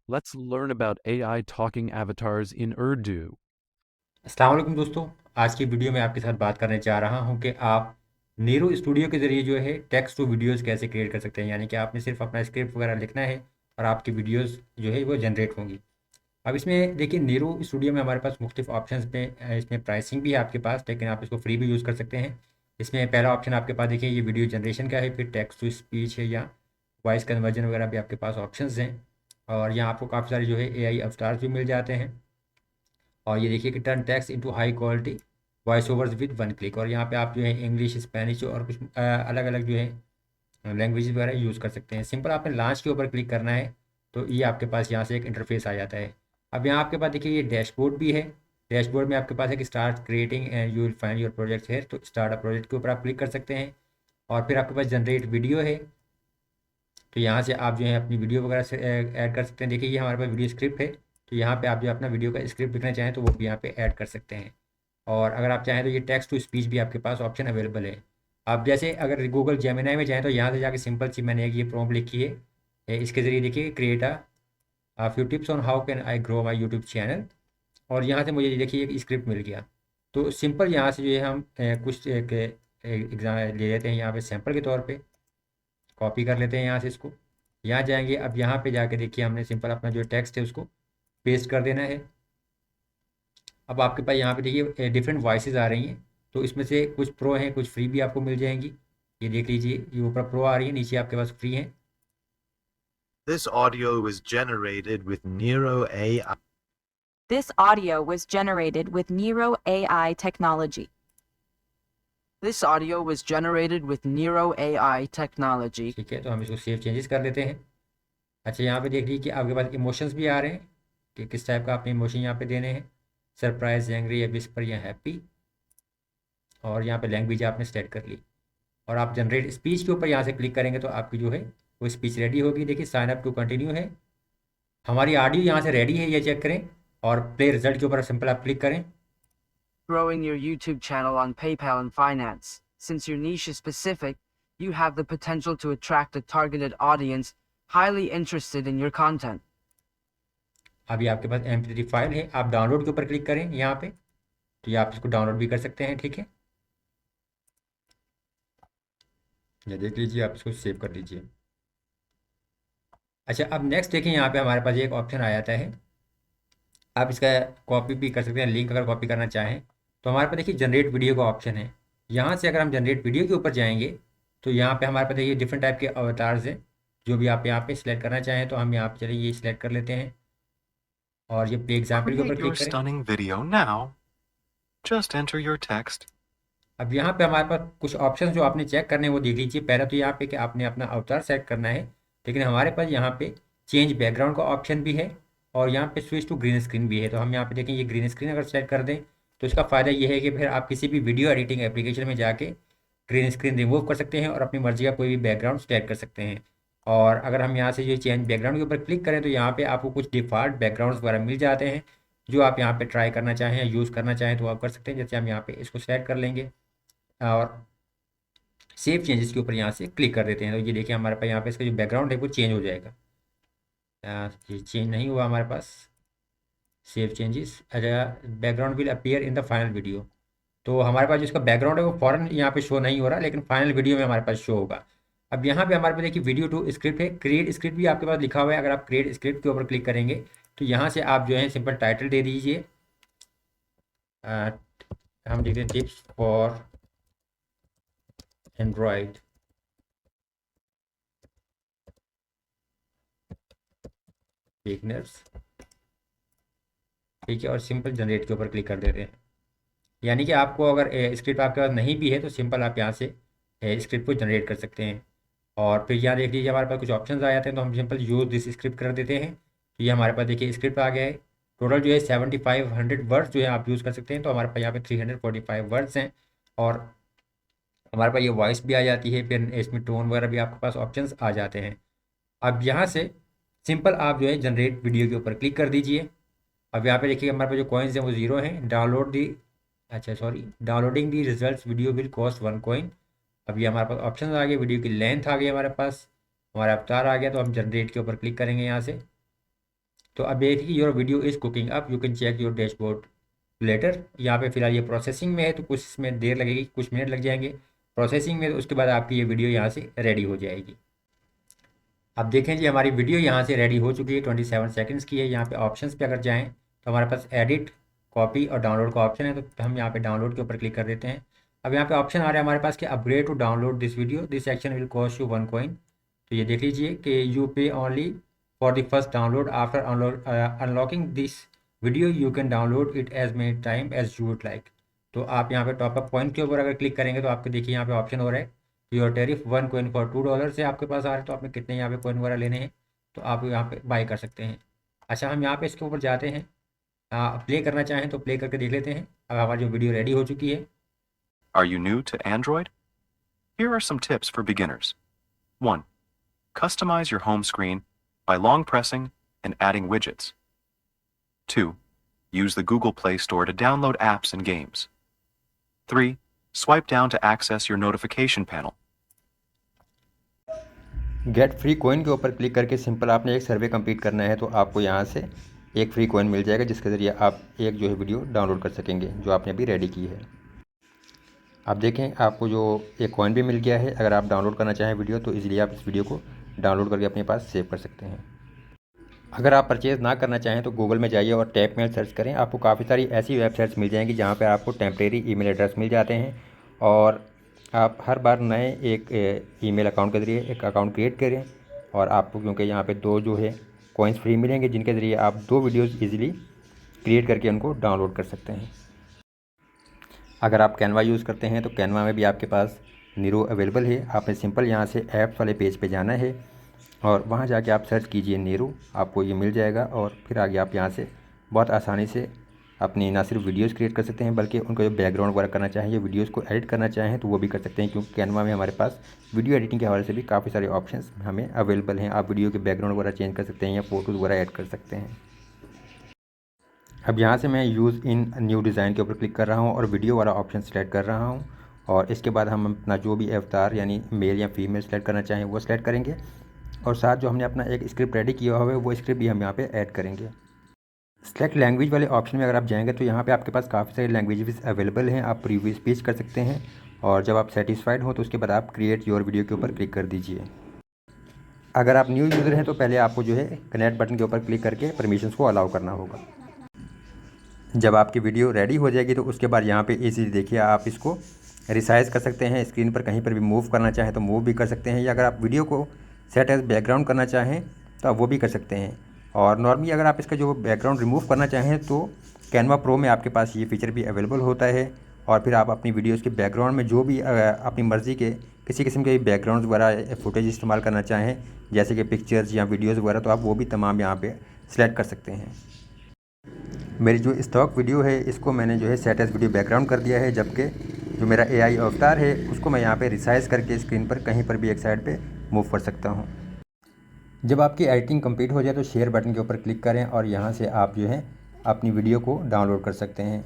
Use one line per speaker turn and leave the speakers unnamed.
Let's learn about AI talking avatars in Urdu.
अस्सलाम वालेकुम दोस्तों। आज की वीडियो में आपके साथ बात करने जा रहा हूं कि आप नीरो स्टूडियो के ज़रिए जो है टेक्स्ट टू वीडियोस कैसे क्रिएट कर सकते हैं। यानी कि आपने सिर्फ अपना स्क्रिप्ट वगैरह लिखना है और आपकी वीडियोस जो है वो जनरेट होंगी। अब इसमें देखिए, नीरो स्टूडियो में हमारे पास मुख्तलिफ ऑप्शंस में इसमें प्राइसिंग भी है आपके पास, लेकिन आप इसको फ्री भी यूज़ कर सकते हैं। इसमें पहला ऑप्शन आपके पास देखिए ये वीडियो जनरेशन का है, फिर टेक्स्ट टू स्पीच है या वॉइस कन्वर्जन वगैरह भी आपके पास ऑप्शंस हैं। और यहाँ आपको काफ़ी सारे जो है एआई अवतार्स भी मिल जाते हैं। और ये देखिए कि turn text into high quality voice overs with one click. और यहाँ पे आप जो है इंग्लिश, स्पेनिश और कुछ अलग अलग जो है लैंग्वेज वगैरह यूज़ कर सकते हैं। सिंपल आपने लांच के ऊपर क्लिक करना है तो ये आपके पास यहाँ से एक इंटरफेस आ जाता है। अब यहाँ आपके पास देखिए ये डैशबोर्ड भी है। डैशबोर्ड में आपके पास है कि start creating and you will find your project है, तो स्टार्ट अ प्रोजेक्ट के ऊपर आप क्लिक कर सकते हैं। और फिर आपके पास जनरेट वीडियो है, तो यहाँ से आप जो है अपनी वीडियो वगैरह से ऐड कर सकते हैं। देखिए ये हमारे पास वीडियो स्क्रिप्ट है, तो यहाँ पे आप जो अपना वीडियो का स्क्रिप्ट लिखना चाहें तो वो भी यहाँ पे ऐड कर सकते हैं। और अगर आप चाहें तो ये टेक्स्ट टू स्पीच भी आपके पास ऑप्शन अवेलेबल है। आप जैसे अगर गूगल जेमिनाई में जाएँ तो यहाँ से जाके सिंपल सी मैंने एक ये प्रॉम्प्ट लिखी है, इसके ज़रिए देखिए create a few tips on how can I grow my YouTube channel. और यहाँ से मुझे देखिए एक स्क्रिप्ट मिल गया। तो सिंपल यहाँ से जो है हम कुछ एक एग्जाम ले लेते हैं यहाँ पे सैंपल के तौर पे। कॉपी कर लेते हैं यहाँ से इसको, यहाँ जाएंगे। अब यहाँ पे जाके देखिए हमने सिंपल अपना जो टेक्स्ट है उसको पेस्ट कर देना है। अब आपके पास यहाँ पे देखिए डिफरेंट वॉइसेस आ रही हैं, तो इसमें से कुछ प्रो हैं, कुछ फ्री भी आपको मिल जाएंगी। ये देख लीजिए, ये ऊपर प्रो आ रही है, नीचे आपके पास फ्री हैं।
This audio was generated with Nero AI.
This audio was generated with Nero AI technology.
This audio was generated with Nero AI technology.
ठीक है, तो हम इसको सेव चेंजेस कर लेते हैं। अच्छा, यहाँ पे देख लीजिए कि आपके पास इमोशंस भी आ रहे हैं कि किस टाइप का आपने इमोशन यहाँ पे देने हैं, सरप्राइज, एंग्री या विस्पर या हैप्पी। और यहाँ पे लैंग्वेज आपने सेलेक्ट कर ली और आप जनरेट स्पीच के ऊपर यहाँ से क्लिक करेंगे तो आपकी जो है वो स्पीच रेडी होगी। देखिए साइन अप टू कंटिन्यू है, हमारी ऑडियो यहाँ से रेडी है, ये चेक करें। और प्ले रिजल्ट के ऊपर सिंपल आप क्लिक करें।
Growing your YouTube channel on PayPal and finance. Since your niche is specific, you have the potential to attract a targeted audience highly interested in your content.
अभी आपके पास MP3 file है, आप download के ऊपर click करें यहाँ पे, तो ये आप इसको डाउनलोड भी कर सकते हैं। ठीक है, ये देख लीजिए, आप इसको सेव कर लीजिए। अच्छा, अब नेक्स्ट देखें, यहाँ पे हमारे पास एक ऑप्शन आ जाता है, आप इसका कॉपी भी कर सकते हैं, लिंक अगर कॉपी करना चाहें तो हमारे पास देखिए जनरेट वीडियो का ऑप्शन है। यहाँ से अगर हम जनरेट वीडियो के ऊपर जाएंगे तो यहाँ पे हमारे पास देखिए डिफरेंट टाइप के अवतार्स हैं, जो भी आप यहाँ पे सिलेक्ट करना चाहें तो हम यहाँ पे चलिए ये सिलेक्ट कर लेते हैं और ये प्ले एग्जाम्पल के ऊपर
Create your
क्लिक करें।
stunning video now. Just enter your text.
अब यहाँ पे हमारे पास कुछ ऑप्शन जो आपने चेक करने हैं वो देख लीजिए। पहला तो यहाँ पे कि आपने अपना अवतार सेलेक्ट करना है, लेकिन हमारे पास यहाँ पे चेंज बैकग्राउंड का ऑप्शन भी है और यहाँ पे स्विच टू ग्रीन स्क्रीन भी है। तो हम यहाँ पे देखें, ये ग्रीन स्क्रीन अगर सेलेक्ट कर दें तो इसका फ़ायदा ये है कि फिर आप किसी भी वीडियो एडिटिंग एप्लीकेशन में जाके ग्रीन स्क्रीन रिमूव कर सकते हैं और अपनी मर्जी का कोई भी बैकग्राउंड सेलेक्ट कर सकते हैं। और अगर हम यहाँ से ये चेंज बैकग्राउंड के ऊपर क्लिक करें तो यहाँ पे आपको कुछ डिफ़ॉल्ट बैकग्राउंड्स वगैरह मिल जाते हैं, जो आप यहाँ पे ट्राई करना चाहें या यूज़ करना चाहें तो आप कर सकते हैं। जैसे हम यहाँ पे इसको सेलेक्ट कर लेंगे और सेव चेंजेस के ऊपर यहाँ से क्लिक कर देते हैं, तो ये देखिए हमारे पास यहाँ पे इसका जो बैकग्राउंड है वो चेंज हो जाएगा। ये चेंज नहीं हुआ हमारे पास, सेव चेंजेस। अच्छा, background will appear in the final video, तो हमारे पास जो इसका बैकग्राउंड है वो फ़ौरन यहाँ पे शो नहीं हो रहा, लेकिन फाइनल वीडियो में हमारे पास शो होगा। अब यहाँ पे हमारे पास देखिए वीडियो टू स्क्रिप्ट है, क्रिएट स्क्रिप्ट भी आपके पास लिखा हुआ है। अगर आप क्रिएट स्क्रिप्ट के ऊपर क्लिक करेंगे तो यहाँ से आप जो है सिंपल टाइटल दे दीजिए। हम देखते हैं टिप्स फॉर एंड्रॉयड, बिगनर्स। ठीक है, और सिंपल जनरेट के ऊपर क्लिक कर देते हैं। यानी कि आपको अगर स्क्रिप्ट आपके पास नहीं भी है तो सिंपल आप यहाँ से स्क्रिप्ट को जनरेट कर सकते हैं। और फिर यहाँ देख लीजिए हमारे पास कुछ ऑप्शंस आ जाते हैं, तो हम सिंपल यूज़ दिस स्क्रिप्ट कर देते हैं। तो ये हमारे पास देखिए स्क्रिप्ट आ गया है। टोटल जो है 7500 वर्ड्स जो है आप यूज़ कर सकते हैं, तो हमारे पास यहाँ पे 345 वर्ड्स हैं। और हमारे पास ये वॉइस भी आ जाती है, फिर इसमें टोन वगैरह भी आपके पास ऑप्शंस आ जाते हैं। अब यहाँ से सिंपल आप जो है जनरेट वीडियो के ऊपर क्लिक कर दीजिए। अब यहाँ पे देखिए हमारे पास जो कॉइन्स हैं वो ज़ीरो हैं। Downloading the results video will cost 1 coin. अब ये हमारे पास ऑप्शन आ गए, वीडियो की लेंथ आ गई हमारे पास, हमारा अवतार आ गया। तो हम जनरेट के ऊपर क्लिक करेंगे यहाँ से तो अब देखिए your video is cooking up, you can check your dashboard later. यहाँ पे फिलहाल ये प्रोसेसिंग में है तो कुछ इसमें देर लगेगी, कुछ मिनट लग जाएंगे प्रोसेसिंग में, तो उसके बाद आपकी ये वीडियो यहाँ से रेडी हो जाएगी। अब देखें जी हमारी वीडियो यहाँ से रेडी हो चुकी है, 27 सेकंड्स की है। यहाँ पे ऑप्शंस पे अगर जाएँ तो हमारे पास एडिट, कॉपी और डाउनलोड का ऑप्शन है, तो हम यहाँ पे डाउनलोड के ऊपर क्लिक कर देते हैं। अब यहाँ पे ऑप्शन आ रहा है हमारे पास कि upgrade to download this video, this action will cost you 1 coin. तो ये देख लीजिए कि you pay only for the first download, after unlocking this video you can download it as many time as you would like. तो आप यहाँ पे top up point के ऊपर अगर क्लिक करेंगे तो आपको देखिए यहाँ पे ऑप्शन हो रहा है योर टेरिफ 1 कॉइन फॉर $2 से आपके पास आ रहा है, तो आपने कितने यहाँ पे कॉइन वगैरह लेने हैं तो आप यहाँ पे बाय कर सकते हैं। अच्छा, हम यहाँ पे इसके ऊपर जाते हैं, प्ले करना चाहें तो प्ले करके देख लेते हैं। अब हमारी जो वीडियो रेडी हो चुकी है।
Are you new to Android? Here are some tips for beginners. 1. Customize your home screen by long pressing and adding widgets. 2. Use the Google Play Store to download apps and games. 3. Swipe down to access your notification panel.
Get free coin के ऊपर click करके simple आपने एक सर्वे complete करना है, तो आपको यहाँ से एक फ्री कॉइन मिल जाएगा, जिसके ज़रिए आप एक जो है वीडियो डाउनलोड कर सकेंगे जो आपने अभी रेडी की है। आप देखें आपको जो एक कॉइन भी मिल गया है। अगर आप डाउनलोड करना चाहें वीडियो तो इजीली आप इस वीडियो को डाउनलोड करके अपने पास सेव कर सकते हैं। अगर आप परचेज़ ना करना चाहें तो गूगल में जाइए और टैप मेल सर्च करें, आपको काफ़ी सारी ऐसी वेबसाइट्स मिल जाएंगी जहाँ पर आपको टेम्परेरी ईमेल एड्रेस मिल जाते हैं और आप हर बार नए एक ईमेल अकाउंट के ज़रिए एक अकाउंट क्रिएट करें और आपको क्योंकि यहाँ पे 2 जो है कॉइन्स फ्री मिलेंगे, जिनके ज़रिए आप 2 वीडियोज़ इजीली क्रिएट करके उनको डाउनलोड कर सकते हैं। अगर आप कैनवा यूज़ करते हैं तो कैनवा में भी आपके पास नीरो अवेलेबल है। आपने सिंपल यहाँ से ऐप्स वाले पेज पे जाना है और वहाँ जाके आप सर्च कीजिए नीरो, आपको ये मिल जाएगा और फिर आगे आप यहाँ से बहुत आसानी से अपनी ना सिर्फ वीडियोस क्रिएट कर सकते हैं बल्कि उनका जो बैकग्राउंड वर्क करना चाहें या वीडियोस को एडिट करना चाहें तो वो भी कर सकते हैं, क्योंकि कैनवा में हमारे पास वीडियो एडिटिंग के हवाले से भी काफ़ी सारे ऑप्शंस हमें अवेलेबल हैं। आप वीडियो के बैकग्राउंड वगैरह चेंज कर सकते हैं या फ़ोटोज़ वगैरह ऐड कर सकते हैं। अब यहाँ से मैं यूज़ इन न्यू डिज़ाइन के ऊपर क्लिक कर रहा हूँ और वीडियो वाला ऑप्शन सेलेक्ट कर रहा हूँ और इसके बाद हम अपना जो भी अवतार यानी मेल या फीमेल सेलेक्ट करना चाहें वो सेलेक्ट करेंगे और साथ जो हमने अपना एक स्क्रिप्ट रेडी किया हुआ है वो स्क्रिप्ट भी हम यहाँ पे ऐड करेंगे। सेलेक्ट लैंग्वेज वाले ऑप्शन में अगर आप जाएंगे तो यहाँ पे आपके पास काफ़ी सारी लैंग्वेजेस अवेलेबल हैं, आप प्रीव्यू स्पीच कर सकते हैं और जब आप सेटिस्फाइड हो तो उसके बाद आप क्रिएट योर वीडियो के ऊपर क्लिक कर दीजिए। अगर आप न्यू यूज़र हैं तो पहले आपको जो है कनेक्ट बटन के ऊपर क्लिक करके परमिशंस को अलाउ करना होगा। जब आपकी वीडियो रेडी हो जाएगी तो उसके बाद यहाँ पे इजीली देखिए आप इसको रिसाइज़ कर सकते हैं, स्क्रीन पर कहीं पर भी मूव करना चाहें तो मूव भी कर सकते हैं या अगर आप वीडियो को सेट एज बैकग्राउंड करना चाहें तो आप वो भी कर सकते हैं। और नॉर्मली अगर आप इसका जो बैकग्राउंड रिमूव करना चाहें तो कैनवा प्रो में आपके पास ये फीचर भी अवेलेबल होता है और फिर आप अपनी वीडियोस के बैकग्राउंड में जो भी अपनी मर्ज़ी के किसी किस्म के बैकग्राउंड वगैरह फुटेज इस्तेमाल करना चाहें जैसे कि पिक्चर्स या वीडियोस वगैरह तो आप वो भी तमाम यहाँ पे सिलेक्ट कर सकते हैं। मेरी जो स्टॉक वीडियो है इसको मैंने जो है सेट एज वीडियो बैकग्राउंड कर दिया है, जबकि जो मेरा AI अवतार है उसको मैं यहाँ पे रिसाइज़ करके स्क्रीन पर कहीं पर भी एक साइड पे मूव कर सकता हूँ। जब आपकी एडिटिंग कंप्लीट हो जाए तो शेयर बटन के ऊपर क्लिक करें और यहाँ से आप जो है अपनी वीडियो को डाउनलोड कर सकते हैं।